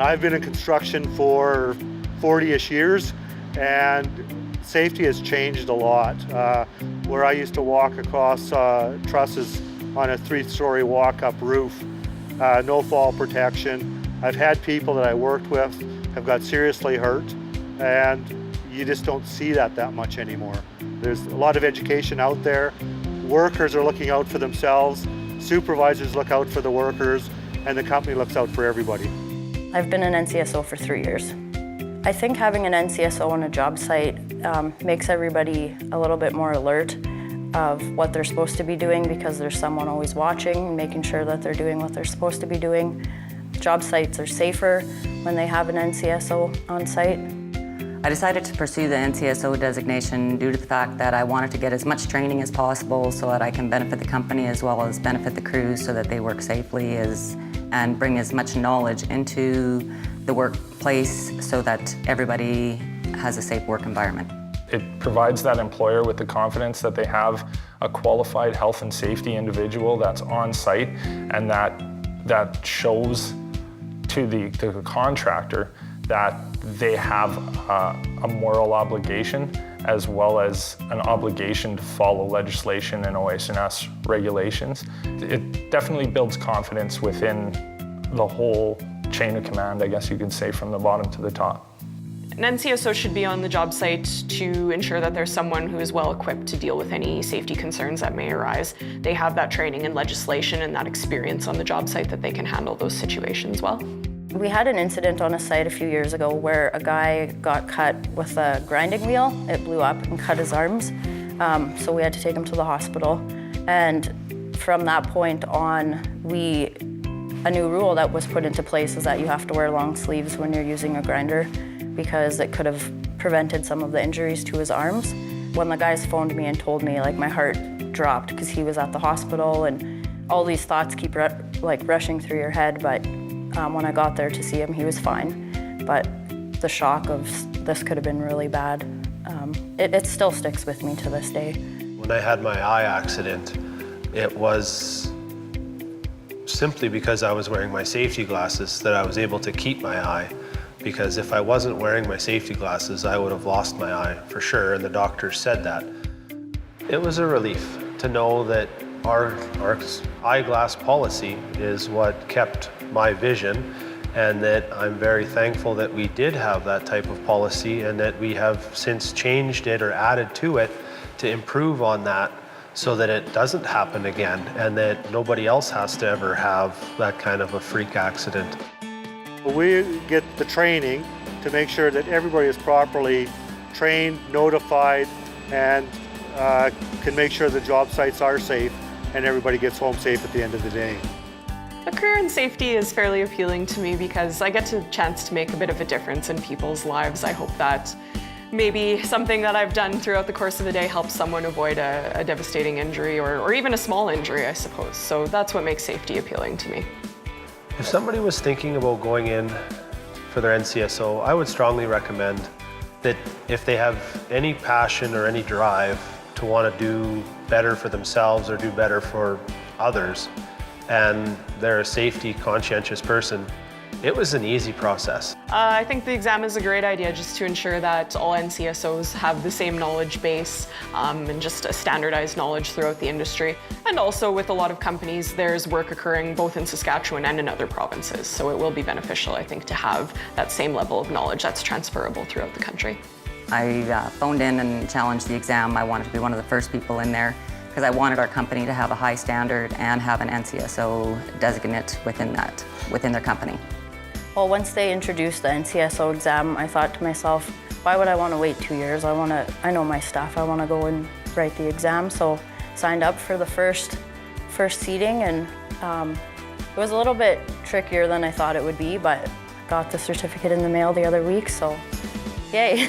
I've been in construction for 40-ish years, and safety has changed a lot. Where I used to walk across trusses on a 3-story walk-up roof, no fall protection. I've had people that I worked with have got seriously hurt, and you just don't see that much anymore. There's a lot of education out there. Workers are looking out for themselves, supervisors look out for the workers, and the company looks out for everybody. I've been an NCSO for 3 years. I think having an NCSO on a job site makes everybody a little bit more alert of what they're supposed to be doing, because there's someone always watching, making sure that they're doing what they're supposed to be doing. Job sites are safer when they have an NCSO on site. I decided to pursue the NCSO designation due to the fact that I wanted to get as much training as possible so that I can benefit the company as well as benefit the crews so that they work safely and bring as much knowledge into the workplace so that everybody has a safe work environment. It provides that employer with the confidence that they have a qualified health and safety individual that's on site, and that shows to the contractor that they have a moral obligation as well as an obligation to follow legislation and OS&S regulations. It definitely builds confidence within the whole chain of command, I guess you could say, from the bottom to the top. An NCSO should be on the job site to ensure that there's someone who is well equipped to deal with any safety concerns that may arise. They have that training and legislation and that experience on the job site that they can handle those situations well. We had an incident on a site a few years ago where a guy got cut with a grinding wheel. It blew up and cut his arms, so we had to take him to the hospital. And from that point on, a new rule that was put into place is that you have to wear long sleeves when you're using a grinder, because it could have prevented some of the injuries to his arms. When the guys phoned me and told me, like, my heart dropped because he was at the hospital, and all these thoughts keep rushing through your head, but when I got there to see him, he was fine. But the shock of this could have been really bad. It still sticks with me to this day. When I had my eye accident, it was simply because I was wearing my safety glasses that I was able to keep my eye. Because if I wasn't wearing my safety glasses, I would have lost my eye for sure, and the doctor said that. It was a relief to know that our eyeglass policy is what kept my vision, and that I'm very thankful that we did have that type of policy and that we have since changed it or added to it to improve on that so that it doesn't happen again and that nobody else has to ever have that kind of a freak accident. We get the training to make sure that everybody is properly trained, notified, and can make sure the job sites are safe and everybody gets home safe at the end of the day. A career in safety is fairly appealing to me because I get a chance to make a bit of a difference in people's lives. I hope that maybe something that I've done throughout the course of the day helps someone avoid a devastating injury or even a small injury, I suppose. So that's what makes safety appealing to me. If somebody was thinking about going in for their NCSO, I would strongly recommend that if they have any passion or any drive to want to do better for themselves or do better for others, and they're a safety conscientious person, it was an easy process. I think the exam is a great idea just to ensure that all NCSOs have the same knowledge base and just a standardized knowledge throughout the industry. And also with a lot of companies, there's work occurring both in Saskatchewan and in other provinces. So it will be beneficial, I think, to have that same level of knowledge that's transferable throughout the country. I phoned in and challenged the exam. I wanted to be one of the first people in there because I wanted our company to have a high standard and have an NCSO designate within their company. Well, once they introduced the NCSO exam, I thought to myself, why would I want to wait 2 years? I know my stuff. I want to go and write the exam. So signed up for the first seating, and it was a little bit trickier than I thought it would be, but got the certificate in the mail the other week, so yay.